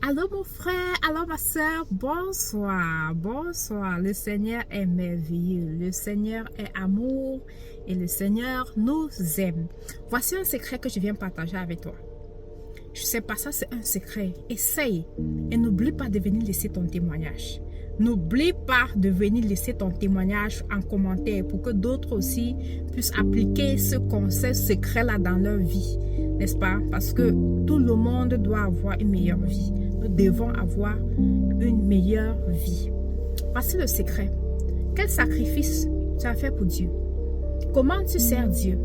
Allô mon frère, allô ma soeur, bonsoir, bonsoir. Le Seigneur est merveilleux, le Seigneur est amour et le Seigneur nous aime. Voici un secret que je viens partager avec toi. Je sais pas, ça c'est un secret. Essaye et n'oublie pas de venir laisser ton témoignage. N'oublie pas de venir laisser ton témoignage en commentaire pour que d'autres aussi puissent appliquer ce conseil secret-là dans leur vie. N'est-ce pas? Parce que tout le monde doit avoir une meilleure vie. Nous devons avoir une meilleure vie. Voici le secret. Quel sacrifice tu as fait pour Dieu? Comment tu sers Dieu?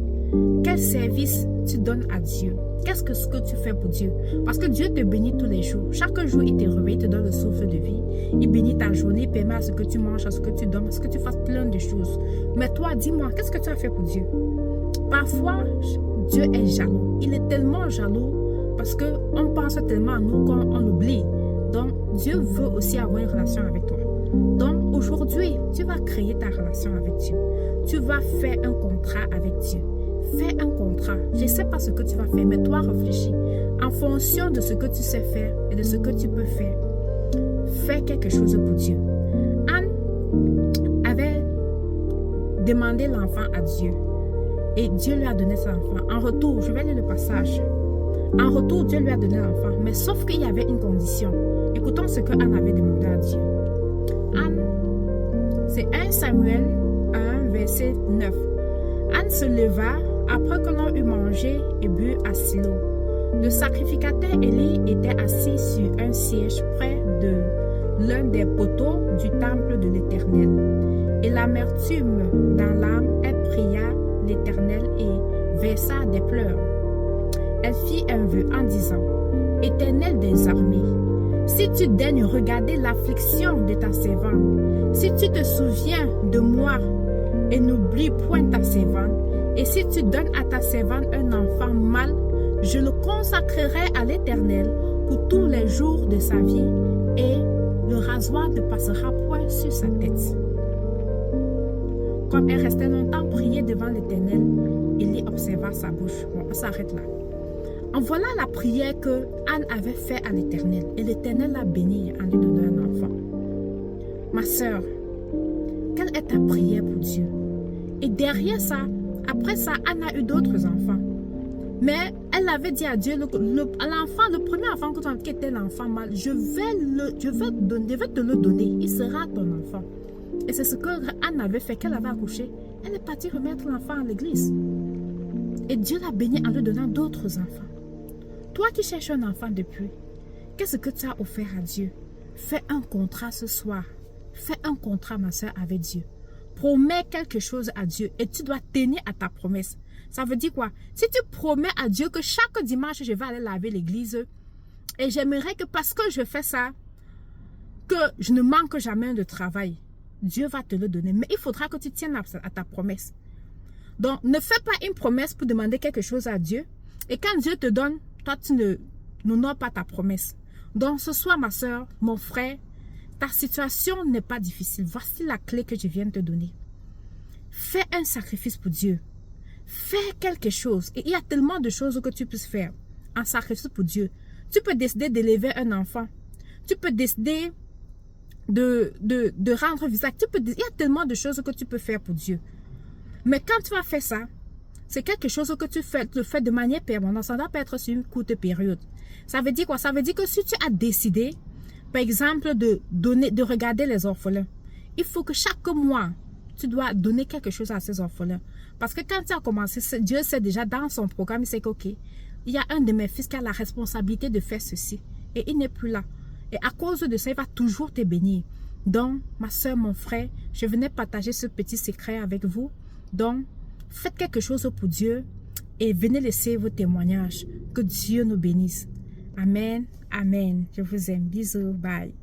Quel service tu donnes à Dieu? Qu'est-ce que tu fais pour Dieu? Parce que Dieu te bénit tous les jours. Chaque jour, il te réveille, il te donne le souffle de vie. Il bénit ta journée, il permet à ce que tu manges, à ce que tu dormes, à ce que tu fasses plein de choses. Mais toi, dis-moi, qu'est-ce que tu as fait pour Dieu? Parfois, Dieu est jaloux. Il est tellement jaloux parce qu'on pense tellement à nous qu'on l'oublie. Donc, Dieu veut aussi avoir une relation avec toi. Donc, aujourd'hui, tu vas créer ta relation avec Dieu. Tu vas faire un contrat avec Dieu. Fais un contrat. Je ne sais pas ce que tu vas faire, mais toi réfléchis. En fonction de ce que tu sais faire et de ce que tu peux faire, fais quelque chose pour Dieu. Anne avait demandé l'enfant à Dieu. Et Dieu lui a donné son enfant. En retour, je vais lire le passage. En retour, Dieu lui a donné l'enfant. Mais sauf qu'il y avait une condition. Écoutons ce que Anne avait demandé à Dieu. Anne, c'est 1 Samuel 1, verset 9. Anne se leva après que l'on eut mangé et bu à Silo. Le sacrificateur Élie était assis sur un siège près de l'un des poteaux du temple de l'Éternel. Et l'amertume dans l'âme, elle pria l'Éternel et versa des pleurs. Elle fit un vœu en disant: Éternel des armées, si tu daignes regarder l'affliction de ta servante, si tu te souviens de moi et n'oublie point ta servante, et si tu donnes à ta servante un enfant mâle, je le consacrerai à l'Éternel pour tous les jours de sa vie, et le rasoir ne passera point sur sa tête. Comme elle restait longtemps priée devant l'Éternel, Élie observa sa bouche. Bon, on s'arrête là. En voilà la prière que Anne avait faite à l'Éternel. Et l'Éternel l'a bénie en lui donnant un enfant. Ma soeur, quelle est ta prière pour Dieu? Et derrière ça, après ça, Anne a eu d'autres enfants. Mais elle avait dit à Dieu, l'enfant, le premier enfant que tu as qui était l'enfant mâle, je vais te le donner. Il sera ton enfant. Et c'est ce que Anne avait fait, qu'elle avait accouché. Elle est partie remettre l'enfant à l'église. Et Dieu l'a béni en lui donnant d'autres enfants. Toi qui cherches un enfant depuis, qu'est-ce que tu as offert à Dieu? Fais un contrat ce soir. Fais un contrat, ma soeur, avec Dieu. Promets quelque chose à Dieu et tu dois tenir à ta promesse. Ça veut dire quoi? Si tu promets à Dieu que chaque dimanche, je vais aller laver l'église et j'aimerais que parce que je fais ça, que je ne manque jamais de travail. Dieu va te le donner. Mais il faudra que tu tiennes à ta promesse. Donc, ne fais pas une promesse pour demander quelque chose à Dieu. Et quand Dieu te donne, toi, tu n'honores pas ta promesse. Donc, ce soir, ma soeur, mon frère, ta situation n'est pas difficile. Voici la clé que je viens de te donner. Fais un sacrifice pour Dieu. Fais quelque chose. Et il y a tellement de choses que tu peux faire en sacrifice pour Dieu. Tu peux décider d'élever un enfant. Tu peux décider de rendre visage. Il y a tellement de choses que tu peux faire pour Dieu. Mais quand tu vas faire ça, c'est quelque chose que tu le fais de manière permanente. Ça ne doit pas être sur une courte période. Ça veut dire quoi? Ça veut dire que si tu as décidé, par exemple, de regarder les orphelins, il faut que chaque mois, tu dois donner quelque chose à ces orphelins. Parce que quand tu as commencé, Dieu sait déjà dans son programme, il sait que, ok, il y a un de mes fils qui a la responsabilité de faire ceci. Et il n'est plus là. Et à cause de ça, il va toujours te bénir. Donc, ma soeur, mon frère, je venais partager ce petit secret avec vous. Donc, faites quelque chose pour Dieu et venez laisser vos témoignages. Que Dieu nous bénisse. Amen. Amen. Je vous aime. Bisous. Bye.